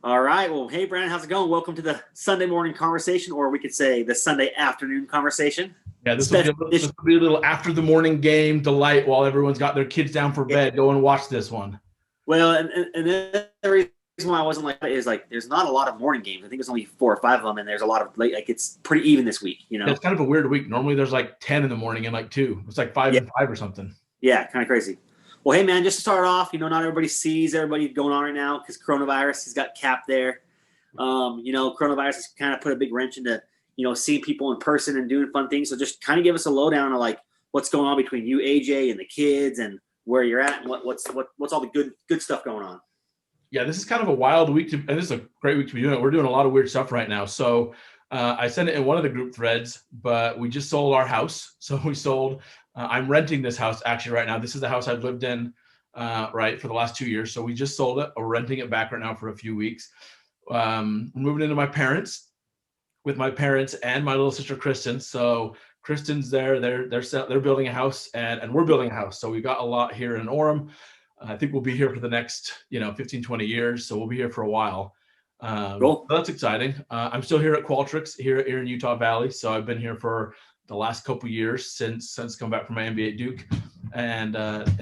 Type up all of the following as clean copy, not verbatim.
All right. Well, hey, Brandon, how's it going? Welcome to the Sunday morning conversation, or we could say the Sunday afternoon conversation. Yeah, this will be Special a little, this edition. will be a little after the morning game delight while everyone's got their kids down for Yeah. bed. Go and watch this one. Well, and the reason why I wasn't like that is like there's not a lot of morning games. I think there's only 4 or 5 of them, and there's a lot of late. Like it's pretty even this week, you Yeah, know? it's kind of a weird week. Normally there's like 10 in the morning and like 2. It's like 5 Yeah. and 5 or something. Yeah, kind of crazy. Well, hey, man, just to start off, not everybody sees everybody going on right now because coronavirus has got capped there. Coronavirus has kind of put a big wrench into, seeing people in person and doing fun things. So just kind of give us a lowdown of like what's going on between you, AJ, and the kids and where you're at and what's all the good stuff going on. Yeah, this is kind of a wild week and this is a great week to be doing it. We're doing a lot of weird stuff right now. So I sent it in one of the group threads, but we just sold our house. So we sold, I'm renting this house actually right now. This is the house I've lived in, for the last 2 years. So we just sold it. We're renting it back right now for a few weeks. We're moving into with my parents and my little sister Kristen. So Kristen's there. They're building a house and we're building a house. So we've got a lot here in Orem. I think we'll be here for the next 15, 20 years. So we'll be here for a while. Cool. So that's exciting. I'm still here at Qualtrics here in Utah Valley. So I've been here for the last couple years since come back from my MBA at Duke, and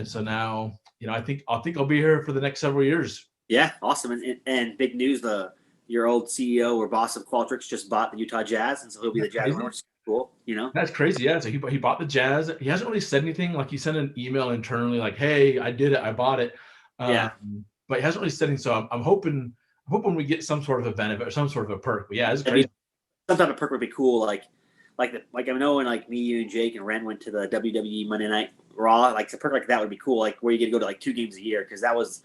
so now I think I'll be here for the next several years. Yeah, awesome. And big news, your old CEO or boss of Qualtrics just bought the Utah Jazz, and so he'll be the Jazz owner, which is cool, That's crazy. Yeah. So he bought the Jazz. He hasn't really said anything. Like he sent an email internally like, hey, I did it. I bought it. Yeah. But he hasn't really said anything. So I'm hoping we get some sort of a benefit or some sort of a perk. But yeah, it's crazy. Some type of perk would be cool. Like I know when like me, you, and Jake and Ren went to the WWE Monday Night Raw, like a perk like that would be cool. Like where you get to go to like 2 games a year because that was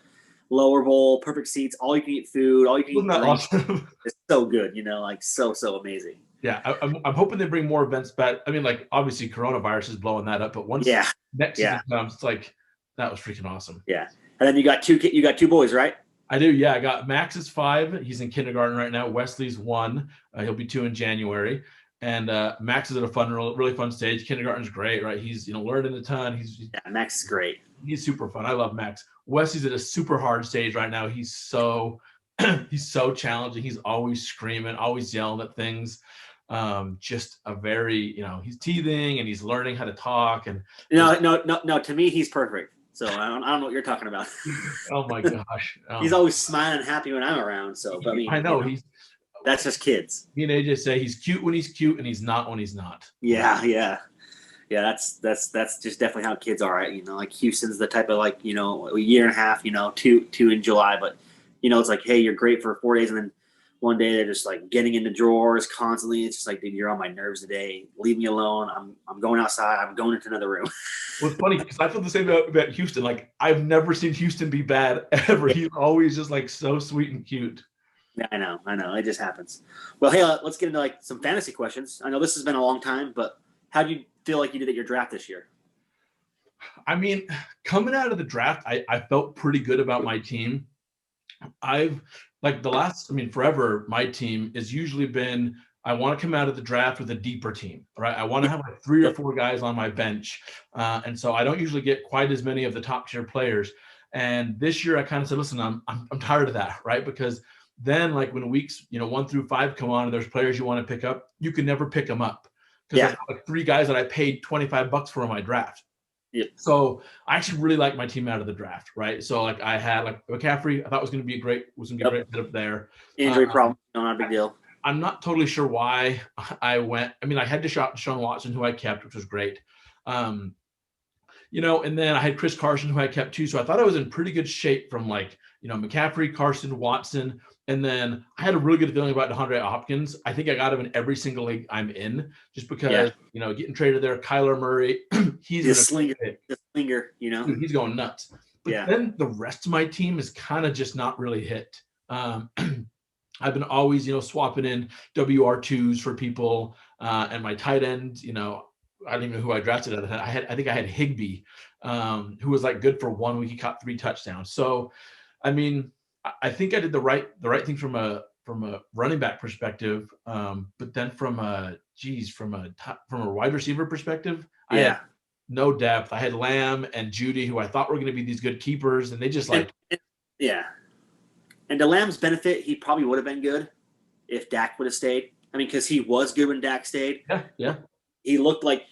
lower bowl, perfect seats, all you can eat food, all you can eat. Isn't that awesome? It's so good, like so amazing. Yeah, I'm hoping they bring more events back. I mean, like obviously coronavirus is blowing that up, but once next season comes, it's like that was freaking awesome. Yeah, and then you got two boys, right? I do. Yeah, I got Max is 5. He's in kindergarten right now. Wesley's 1. He'll be 2 in January. And Max is at a really fun stage. Kindergarten's great, right? He's learning a ton. Max is great. He's super fun. I love Max. Wesley's at a super hard stage right now. He's so challenging. He's always screaming, always yelling at things. Just a very, he's teething and he's learning how to talk. And no. To me, he's perfect. So I don't know what you're talking about. Oh my gosh. He's always smiling and happy when I'm around. So but I know that's just kids. Me and AJ say he's cute when he's cute and he's not when he's not. Yeah. That's just definitely how kids are, right? Like Houston's the type of a year and a half, 2 in July, but it's like, hey, you're great for 4 days, and then one day they're just like getting into drawers constantly. It's just like, dude, you're on my nerves today. Leave me alone. I'm going outside. I'm going into another room. Well, it's funny because I feel the same about Houston. Like I've never seen Houston be bad ever. He's always just like so sweet and cute. Yeah, I know. It just happens. Well, hey, let's get into like some fantasy questions. I know this has been a long time, but how do you feel like you did at your draft this year? I mean, coming out of the draft, I felt pretty good about my team. Forever, my team has usually been, I want to come out of the draft with a deeper team, right? I want to have like 3 or 4 guys on my bench. And so I don't usually get quite as many of the top tier players. And this year I kind of said, listen, I'm tired of that, right? Because then like when weeks, 1 through 5 come on and there's players you want to pick up, you can never pick them up. Because I have like 3 guys that I paid $25 for in my draft. Yeah. So I actually really like my team out of the draft, right? So like I had like McCaffrey, I thought was going to be a great fit up there. Injury problem, not a big deal. I'm not totally sure why I went. I mean, I had Deshaun Watson, who I kept, which was great. And then I had Chris Carson, who I kept too. So I thought I was in pretty good shape from like, McCaffrey, Carson, Watson. And then I had a really good feeling about DeAndre Hopkins. I think I got him in every single league I'm in just because, getting traded there. Kyler Murray, he's the slinger, he's going nuts. But then the rest of my team is kind of just not really hit. I've been always, swapping in WR2s for people and my tight end, I don't even know who I drafted at. I think I had Higbee, who was like good for 1 week. He caught 3 touchdowns. So, I mean, I think I did the right thing from a running back perspective. But then from a wide receiver perspective, I had no depth. I had Lamb and Judy, who I thought were going to be these good keepers, and they just like. And to Lamb's benefit, he probably would have been good if Dak would have stayed. I mean, because he was good when Dak stayed. Yeah. He looked like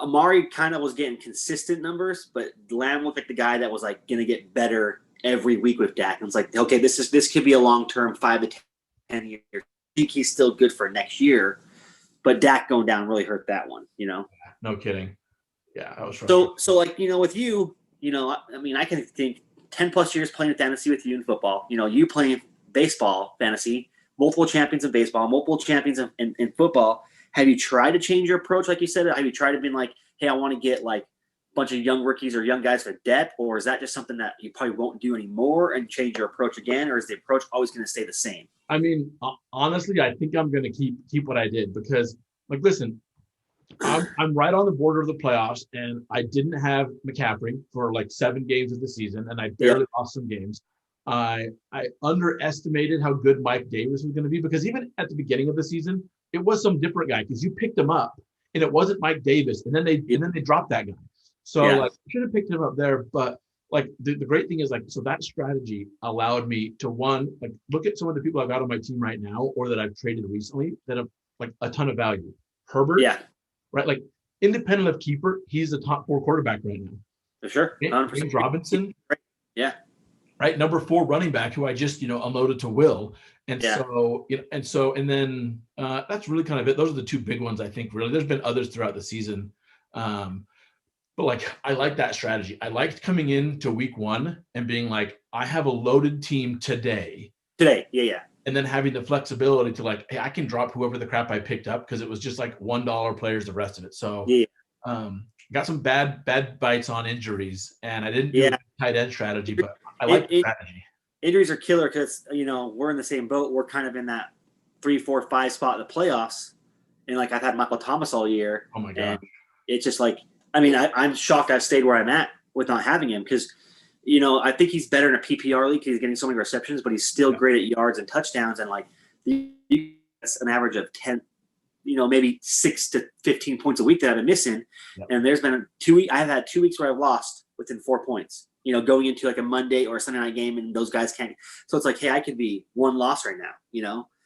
Amari kind of was getting consistent numbers, but Lamb looked like the guy that was like going to get better every week with Dak. And it's like, okay, this could be a long-term 5 to 10 years. I think he's still good for next year, but Dak going down really hurt that one, you know? No kidding. Yeah, I was so like, you know, with you, you know, I mean, I can think 10 plus years playing fantasy with you in football, you know, you playing baseball fantasy, multiple champions in baseball, multiple champions in football. Have you tried to change your approach, like you said? Have you tried to be like, hey, I want to get like a bunch of young rookies or young guys for depth? Or is that just something that you probably won't do anymore and change your approach again? Or is the approach always going to stay the same? I mean, honestly, I think I'm going to keep what I did because, like, listen, I'm right on the border of the playoffs, and I didn't have McCaffrey for like 7 games of the season, and I barely lost some games. I underestimated how good Mike Davis was going to be because even at the beginning of the season, it was some different guy because you picked him up and it wasn't Mike Davis, and then they dropped that guy. So like, I should have picked him up there, but like the great thing is like, so that strategy allowed me to like look at some of the people I've got on my team right now or that I've traded recently that have like a ton of value. Herbert, right? Like independent of keeper, he's the top 4 quarterback right now. For sure. James Robinson. Yeah. Right. Number 4 running back who I just, unloaded to Will. And so, and then that's really kind of it. Those are the 2 big ones, I think, really. There's been others throughout the season. But like, I like that strategy. I liked coming into week 1 and being like, I have a loaded team today. Yeah. And then having the flexibility to like, hey, I can drop whoever the crap I picked up because it was just like $1 players, the rest of it. So got some bad bites on injuries, and I didn't do a tight end strategy, but I like the strategy. Injuries are killer because, we're in the same boat. We're kind of in that 3, 4, 5 spot in the playoffs. And like, I've had Michael Thomas all year. Oh my God. It's just like, I mean, I'm shocked I've stayed where I'm at with not having him because, I think he's better in a PPR league because he's getting so many receptions, but he's still great at yards and touchdowns. And like, that's an average of 10, maybe 6 to 15 points a week that I've been missing. Yep. And there's been 2 weeks. I've had 2 weeks where I've lost within 4 points, going into like a Monday or a Sunday night game, and those guys can't. So it's like, hey, I could be 1 loss right now,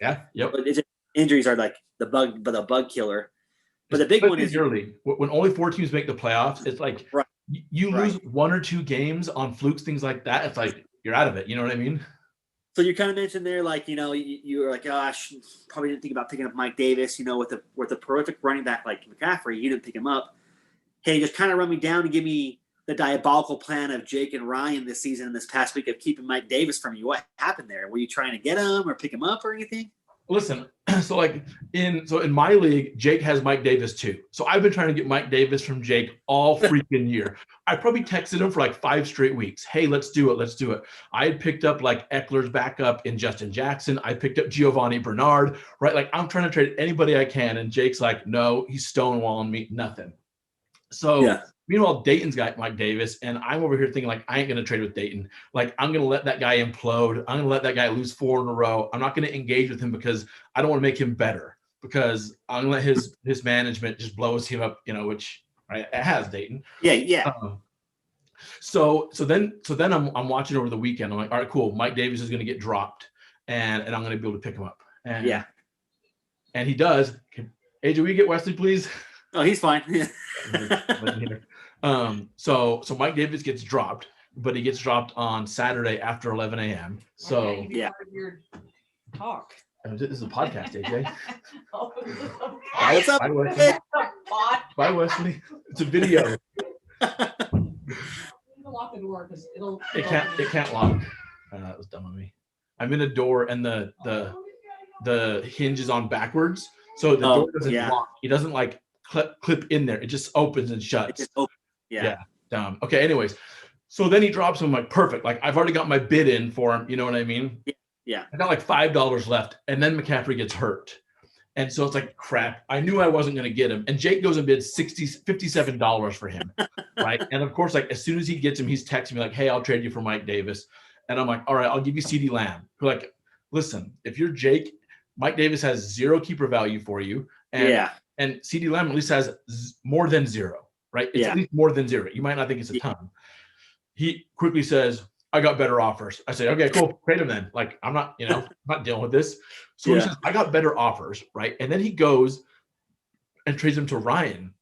Yeah. Yep. But injuries are like the bug killer. But the big one is early. When only 4 teams make the playoffs, it's like you lose 1 or 2 games on flukes, things like that. It's like you're out of it. You know what I mean? So you kind of mentioned there, like, you were like, gosh, probably didn't think about picking up Mike Davis, with a prolific running back like McCaffrey. You didn't pick him up. Hey, just kind of run me down and give me the diabolical plan of Jake and Ryan this season and this past week of keeping Mike Davis from you. What happened there? Were you trying to get him or pick him up or anything? Listen, so in my league, Jake has Mike Davis too. So I've been trying to get Mike Davis from Jake all freaking year. I probably texted him for like 5 straight weeks. Hey, let's do it. I had picked up like Eckler's backup in Justin Jackson. I picked up Giovanni Bernard, right? Like I'm trying to trade anybody I can. And Jake's like, no, he's stonewalling me, nothing. So meanwhile, Dayton's got Mike Davis, and I'm over here thinking like, I ain't going to trade with Dayton. Like I'm going to let that guy implode. I'm going to let that guy lose 4 in a row. I'm not going to engage with him because I don't want to make him better, because I'm going to let his management just blows him up, which it has Dayton. Yeah. So then I'm watching over the weekend. I'm like, all right, cool. Mike Davis is going to get dropped, and I'm going to be able to pick him up. And he does. AJ, will you get Wesley, please? Oh, he's fine. So Mike Davis gets dropped, but he gets dropped on Saturday after 11 a.m. So your talk. This is a podcast, AJ. What's up? Bye, Wesley. Bye, Wesley. It's a video. Lock the door because It can't lock. That was dumb of me. I'm in a door and the hinge is on backwards, so the door doesn't lock. It doesn't like clip in there. It just opens and shuts. It just opens. Yeah. Dumb. Okay. Anyways, so then he drops him. I'm like, perfect. Like I've already got my bid in for him. You know what I mean? Yeah. I got like $5 left, and then McCaffrey gets hurt, and so it's like crap. I knew I wasn't going to get him, and Jake goes and bids $57 for him, right? And of course, like as soon as he gets him, he's texting me like, "Hey, I'll trade you for Mike Davis," and I'm like, "All right, I'll give you CeeDee Lamb." We're like, listen, if you're Jake, Mike Davis has 0 keeper value for you, and CeeDee Lamb at least has more than 0. Right? It's at least more than 0. You might not think it's a ton. He quickly says, I got better offers. I say, okay, cool, trade him then. Like, I'm not, I'm not dealing with this. So he says, I got better offers, right? And then he goes and trades him to Ryan.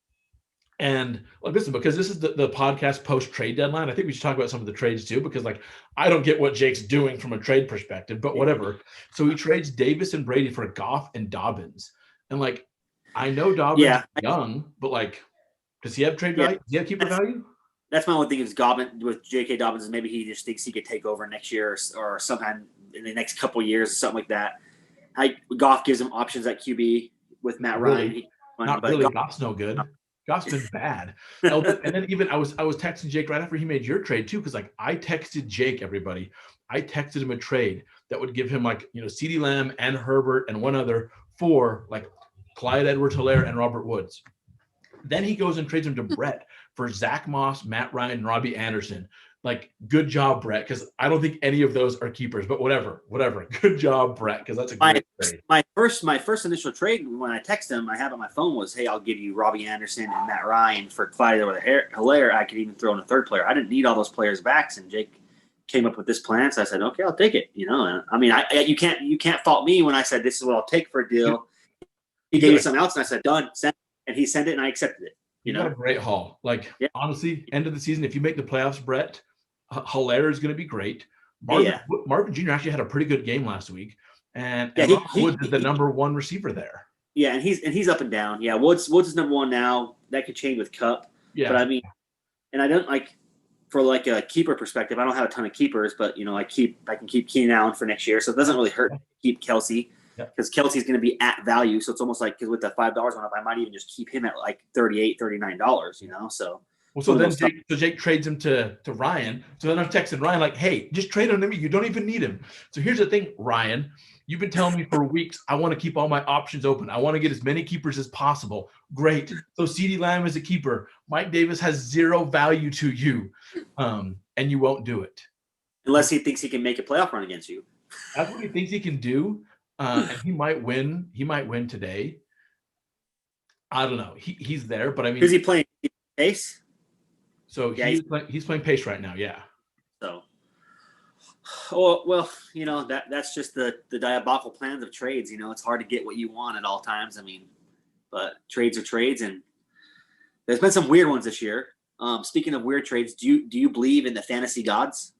And like, listen, because this is the podcast post trade deadline, I think we should talk about some of the trades too, because like, I don't get what Jake's doing from a trade perspective, but whatever. So he trades Davis and Brady for Goff and Dobbins. And like, I know Dobbins is young, but like, does he have trade value? Does he have keeper value? That's my one thing is Dobbins with J.K. Dobbins is maybe he just thinks he could take over next year or sometime in the next couple of years or something like that. Goff gives him options at QB with Matt Ryan. Not really. Goff's no good. Goff's been bad. And then even I was texting Jake right after he made your trade too, because like I texted Jake, everybody. I texted him a trade that would give him like CeeDee Lamb and Herbert and one other for like Clyde Edwards-Helaire and Robert Woods. Then he goes and trades him to Brett for Zach Moss, Matt Ryan, and Robbie Anderson. Like, good job, Brett, because I don't think any of those are keepers, but whatever. Good job, Brett, because that's a great trade. My first initial trade when I texted him, I had on my phone was, hey, I'll give you Robbie Anderson and Matt Ryan for Clyde Edwards-Helaire. I could even throw in a third player. I didn't need all those players back, and Jake came up with this plan, so I said, okay, I'll take it. And I mean, you can't fault me when I said this is what I'll take for a deal. He gave me something else, and I said, done, send it. And he sent it, and I accepted it. You got a great haul. Like, honestly, end of the season, if you make the playoffs, Brett, Helaire is going to be great. Marvin Jr. actually had a pretty good game last week, and Woods is the number one receiver there. Yeah, and he's up and down. Yeah, Woods is number one now. That could change with Kupp. Yeah, but I mean, and I don't like for like a keeper perspective. I don't have a ton of keepers, but I can keep Keenan Allen for next year, so it doesn't really hurt to keep Kelsey. Because Kelsey's going to be at value, so it's almost like because with the $5 went up, I might even just keep him at like $38, $39. So. Well, so then Jake trades him to Ryan. So then I'm texting Ryan like, hey, just trade him to me. You don't even need him. So here's the thing, Ryan. You've been telling me for weeks I want to keep all my options open. I want to get as many keepers as possible. Great. So CeeDee Lamb is a keeper. Mike Davis has zero value to you, and you won't do it. Unless he thinks he can make a playoff run against you. That's what he thinks he can do. And he might win. He might win today. I don't know. He's there, but I mean, is he playing pace? So he's playing pace right now. Yeah. So, well, that's just the diabolical plans of trades. It's hard to get what you want at all times. I mean, but trades are trades, and there's been some weird ones this year. Speaking of weird trades, do you believe in the fantasy gods?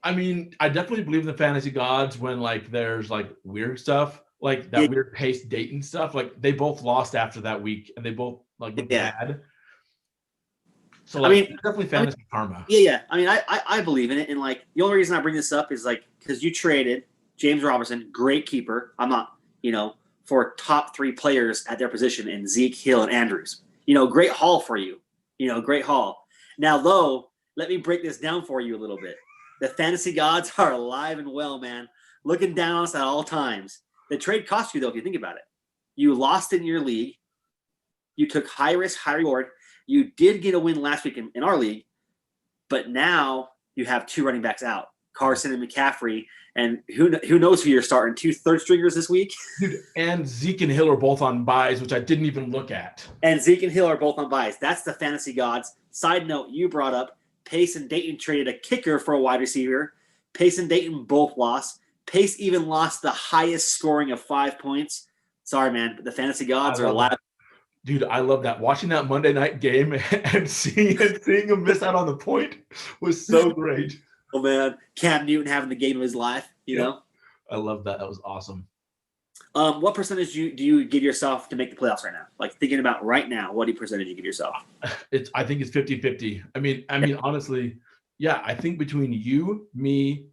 I mean, I definitely believe in the fantasy gods when like there's like weird stuff, like that weird pace Dayton stuff. Like they both lost after that week, and they both like looked bad. So like, I mean, definitely fantasy karma. Yeah. I mean, I believe in it, and like the only reason I bring this up is like because you traded James Robinson, great keeper. I'm not, for top 3 players at their position in Zeke, Hill, and Andrews. Great haul for you. Great haul. Now, though, let me break this down for you a little bit. The fantasy gods are alive and well, man. Looking down on us at all times. The trade cost you, though, if you think about it. You lost in your league. You took high risk, high reward. You did get a win last week in our league, but now you have 2 running backs out, Carson and McCaffrey, and who knows who you're starting? 2 third stringers this week? Dude, and Zeke and Hill are both on buys, which I didn't even look at. And Zeke and Hill are both on buys. That's the fantasy gods. Side note, you brought up Pace and Dayton traded a kicker for a wide receiver. Pace and Dayton both lost. Pace even lost the highest scoring of 5 points. Sorry, man, but the fantasy gods are alive. Dude, I love that. Watching that Monday night game and seeing him miss out on the point was so great. Oh, man. Cam Newton having the game of his life, you know? I love that. That was awesome. What percentage do you give yourself to make the playoffs right now? Like thinking about right now, what percentage do you give yourself? I think it's 50-50. I mean, honestly, yeah, I think between you, me,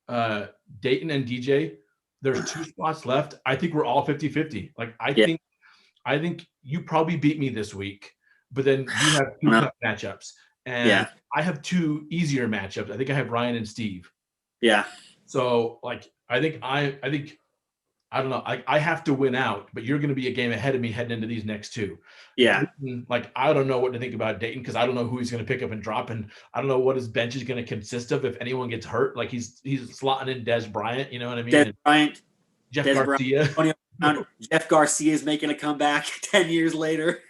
Dayton, and DJ, there's 2 spots left. I think we're all 50-50. Like, I think you probably beat me this week, but then you have 2 tough matchups. And I have 2 easier matchups. I think I have Ryan and Steve. Yeah. So, like, I think I don't know. I have to win out, but you're going to be a game ahead of me heading into these next 2. Yeah. Like, I don't know what to think about Dayton because I don't know who he's going to pick up and drop, and I don't know what his bench is going to consist of if anyone gets hurt. Like, he's slotting in Des Bryant, you know what I mean? Des Bryant. Jeff Garcia. Jeff Garcia is making a comeback 10 years later.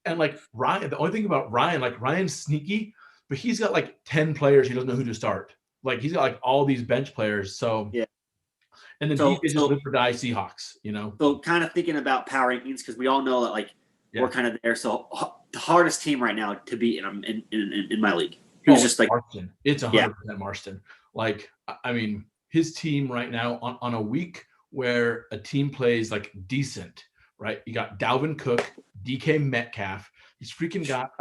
And, like, Ryan, the only thing about Ryan, like, Ryan's sneaky, but he's got like 10 players he doesn't know who to start. Like he's got like all these bench players. So Yeah. and then So- DJ's just live or die Seahawks, you know. So kind of thinking about power rankings, because we all know that like we're kind of there. So the hardest team right now to beat in my league. Who's just like Marston. It's 100% Marston. Like, I mean, his team right now on a week where a team plays like decent, right? You got Dalvin Cook, DK Metcalf. He's freaking got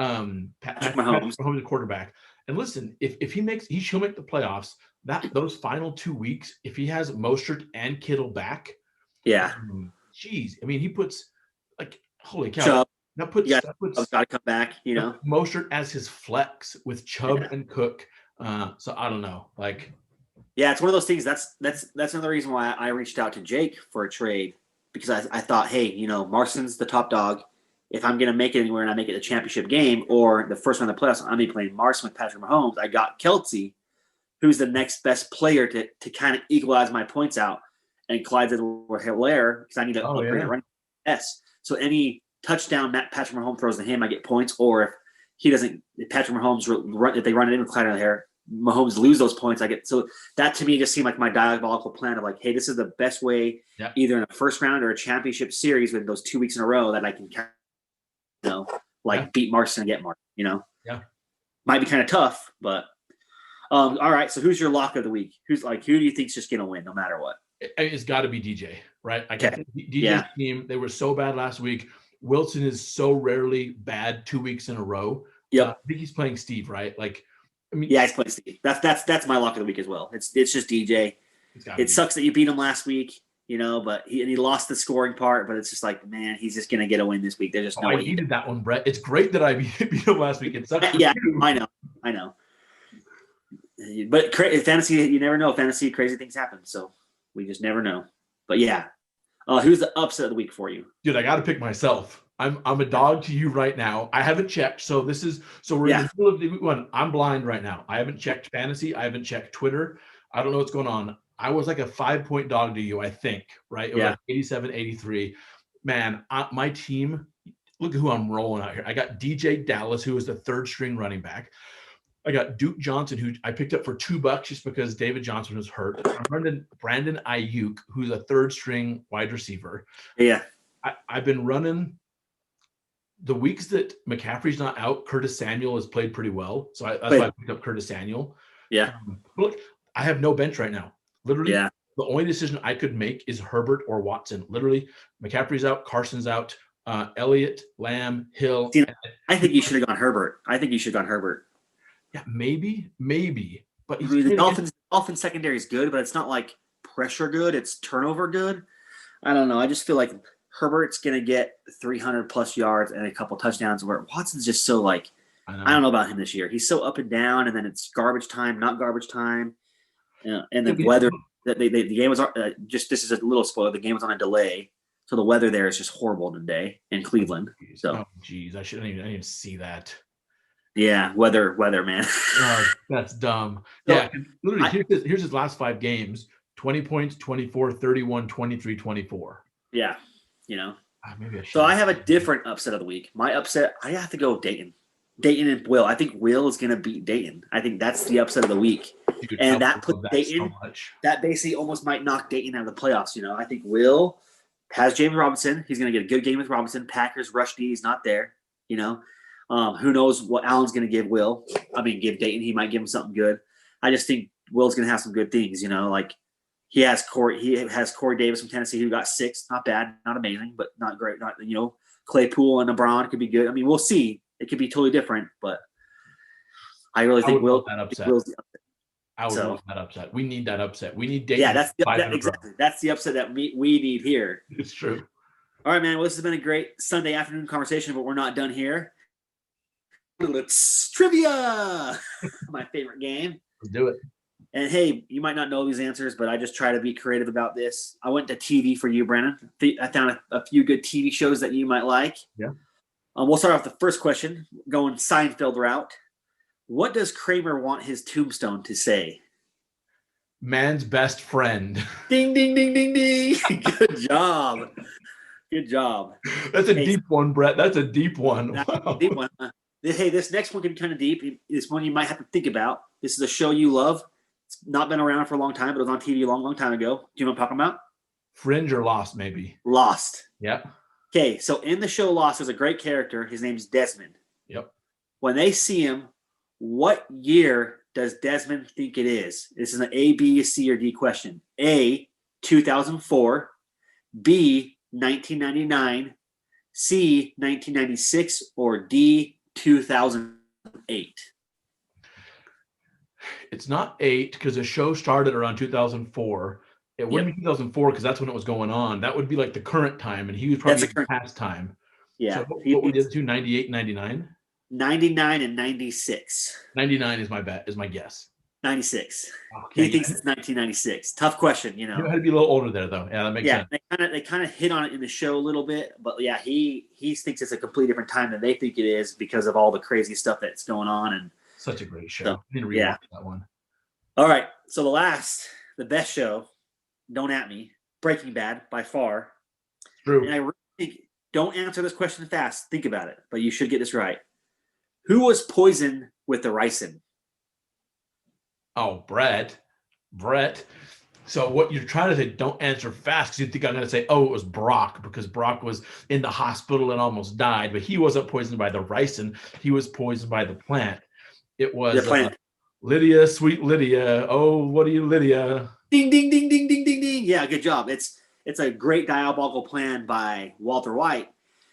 Patrick Mahomes, the quarterback. And listen, if he'll make the playoffs. Those final 2 weeks, if he has Mostert and Kittle back, geez, I mean, he puts like holy cow. Chubb. That puts got to come back, you know. Mostert as his flex with Chubb and Cook. So I don't know, like. Yeah, it's one of those things. That's another reason why I reached out to Jake for a trade, because I thought, hey, you know, Marston's the top dog. If I'm going to make it anywhere and I make it a championship game or the first round of the playoffs, I'm going to be playing Marston with Patrick Mahomes. I got Kelsey, who's the next best player to kind of equalize my points out, and Clyde Edwards-Helaire, because I need to upgrade the running S. So any touchdown Patrick Mahomes throws to him, I get points. Or if he doesn't, if Patrick Mahomes if they run it in with Clyde Edwards-Helaire, Mahomes lose those points, I get. So that to me just seemed like my diabolical plan of like, hey, this is the best way, either in a first round or a championship series with those 2 weeks in a row that I can, you know, beat Marston and get Marston. You know, might be kind of tough, but all right. So who's your lock of the week? Who do you think's just gonna win no matter what? It's got to be DJ, right? DJ's team, they were so bad last week. Wilson is so rarely bad 2 weeks in a row. I think he's playing Steve, right? Like, I mean, he's playing Steve. That's my lock of the week as well. It's just DJ. It sucks that you beat him last week, you know, but he lost the scoring part. But it's just like, man, he's just gonna get a win this week. There's just no way. I needed that one, Brett. It's great that I beat him last week. It sucks. I know. But fantasy, you never know. Fantasy, crazy things happen. So we just never know. But yeah, who's the upset of the week for you? Dude, I got to pick myself. I'm a dog to you right now. I haven't checked. So we're in the middle of the week one. I'm blind right now. I haven't checked fantasy. I haven't checked Twitter. I don't know what's going on. I was like a 5-point dog to you, I think, right? It was like 87, 83. Man, my team, look at who I'm rolling out here. I got DJ Dallas, who is the third string running back. I got Duke Johnson, who I picked up for $2 just because David Johnson was hurt. Brandon Ayuk, who's a third string wide receiver. Yeah. I've been running the weeks that McCaffrey's not out. Curtis Samuel has played pretty well. So that's why I picked up Curtis Samuel. Yeah. Look, I have no bench right now. Literally, the only decision I could make is Herbert or Watson. Literally, McCaffrey's out, Carson's out, Elliott, Lamb, Hill. I think you should have gone Herbert. Yeah, maybe, but the Dolphins secondary is good, but it's not like pressure good. It's turnover good. I don't know. I just feel like Herbert's gonna get 300 plus yards and a couple touchdowns. Where Watson's just so like, I don't know about him this year. He's so up and down, and then it's garbage time, not garbage time, and the weather. The game was just. This is a little spoiler. The game was on a delay, so the weather there is just horrible today in Cleveland. So, I didn't even see that. Yeah, weather, man. Oh, that's dumb. Yeah, literally, here's his last 5 games: 20 points, 24, 31, 23, 24. Yeah, you know. Maybe I should. So I have a different upset of the week. My upset, I have to go with Dayton. Dayton and Will. I think Will is going to beat Dayton. I think that's the upset of the week. Dude, and that puts Dayton, that basically almost might knock Dayton out of the playoffs. You know, I think Will has James Robinson. He's going to get a good game with Robinson. Packers rush D. He's not there. You know. Who knows what Allen's going to give give Dayton. He might give him something good. I just think Will's going to have some good things, you know, like he has Corey Davis from Tennessee who got 6. Not bad, not amazing, but not great. Not, you know, Claypool and LeBron could be good. I mean, we'll see. It could be totally different, but I really think Will's the upset. I would love that upset. We need that upset. We need Dayton. Yeah, exactly. That's the upset that we need here. It's true. All right, man. Well, this has been a great Sunday afternoon conversation, but we're not done here. Let's trivia. My favorite game. Let's do it. And hey, you might not know these answers, but I just try to be creative about this. I went to TV for you, Brandon. I found a few good TV shows that you might like. Yeah. We'll start off the first question, going Seinfeld route. What does Kramer want his tombstone to say? Man's best friend. Ding, ding, ding, ding, ding. Good job. Good job. That's a deep one, Brett. That's a deep one. Wow. Deep one. Hey, this next one can be kind of deep. This one you might have to think about. This is a show you love. It's not been around for a long time, but it was on TV a long, long time ago. Do you know what I'm talking about? Fringe or Lost, maybe. Lost. Yep. Okay, so in the show Lost, there's a great character. His name's Desmond. Yep. When they see him, what year does Desmond think it is? This is an A, B, C, or D question. A, 2004. B, 1999. C, 1996. Or D, 2008. It's not 8 because the show started around 2004. It wouldn't be 2004 because that's when it was going on. That would be like the current time, and he was probably in past time. Yeah. So what we did to 98, 99? 99 and 96. 99 is my bet, is my guess. 96. Okay. He thinks it's 1996. Tough question, you know. You had to be a little older there, though. Yeah, that makes sense. They kind of hit on it in the show a little bit, but yeah, he thinks it's a completely different time than they think it is because of all the crazy stuff that's going on. And such a great show. So, I need to rewatch that one. All right, so the best show, don't at me, Breaking Bad by far. True. And I really think, don't answer this question fast. Think about it, but you should get this right. Who was poisoned with the ricin? Oh, Brett. So what you're trying to say, don't answer fast because you think I'm going to say, oh, it was Brock because Brock was in the hospital and almost died, but he wasn't poisoned by the ricin. He was poisoned by the plant. It was The plant. Lydia, sweet Lydia. Oh, what are you, Lydia? Ding, ding, ding, ding, ding, ding, ding. Yeah, good job. It's a great diabolical plan by Walter White.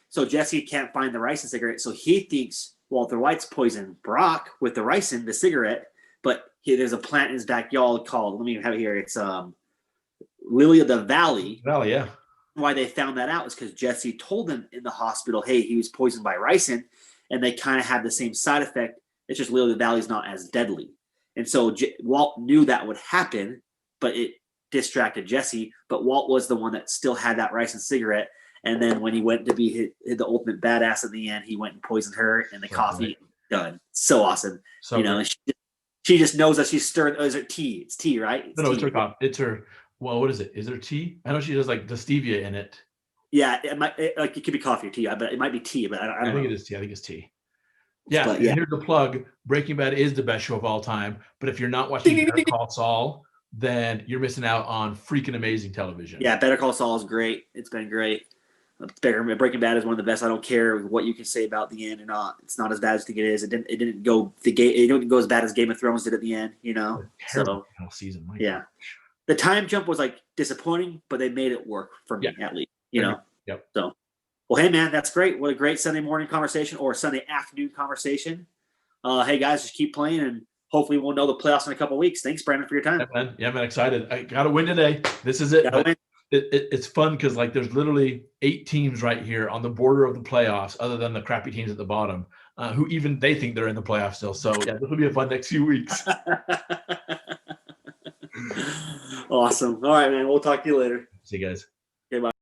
So Jesse can't find the ricin cigarette, so he thinks Walter White's poisoned Brock with the ricin, the cigarette, but there's a plant in his backyard called, let me have it here, it's Lily of the Valley. Well, yeah. Why they found that out is because Jesse told them in the hospital, hey, he was poisoned by ricin, and they kind of had the same side effect. It's just Lily of the Valley is not as deadly. And so Walt knew that would happen, but it distracted Jesse. But Walt was the one that still had that ricin cigarette. And then when he went to be the ultimate badass in the end, he went and poisoned her and the coffee. Great. Done. So awesome. So you know, she just knows that she's stirring. Oh, is it tea? It's tea, right? No, it's her coffee. It's her. Well, what is it? Is there tea? I know she does like the stevia in it. Yeah, it could be coffee or tea, but it might be tea. But I don't know. I think it is tea. I think it's tea. Yeah, but, and here's the plug. Breaking Bad is the best show of all time. But if you're not watching Better Call Saul, then you're missing out on freaking amazing television. Yeah, Better Call Saul is great. It's been great. Breaking Bad is one of the best. I don't care what you can say about the end or not. It's not as bad as I think it is. It didn't go as bad as Game of Thrones did at the end. You know, so season. Yeah, the time jump was like disappointing, but they made it work for me at least. You know. Yep. So, well, hey man, that's great. What a great Sunday morning conversation or Sunday afternoon conversation. Hey guys, just keep playing and hopefully we'll know the playoffs in a couple of weeks. Thanks, Brandon, for your time. Yeah, man, excited. I got to win today. This is it. It's fun because like there's literally 8 teams right here on the border of the playoffs, other than the crappy teams at the bottom, who even they think they're in the playoffs still. So yeah, this will be a fun next few weeks. Awesome. All right, man. We'll talk to you later. See you guys. Okay, bye.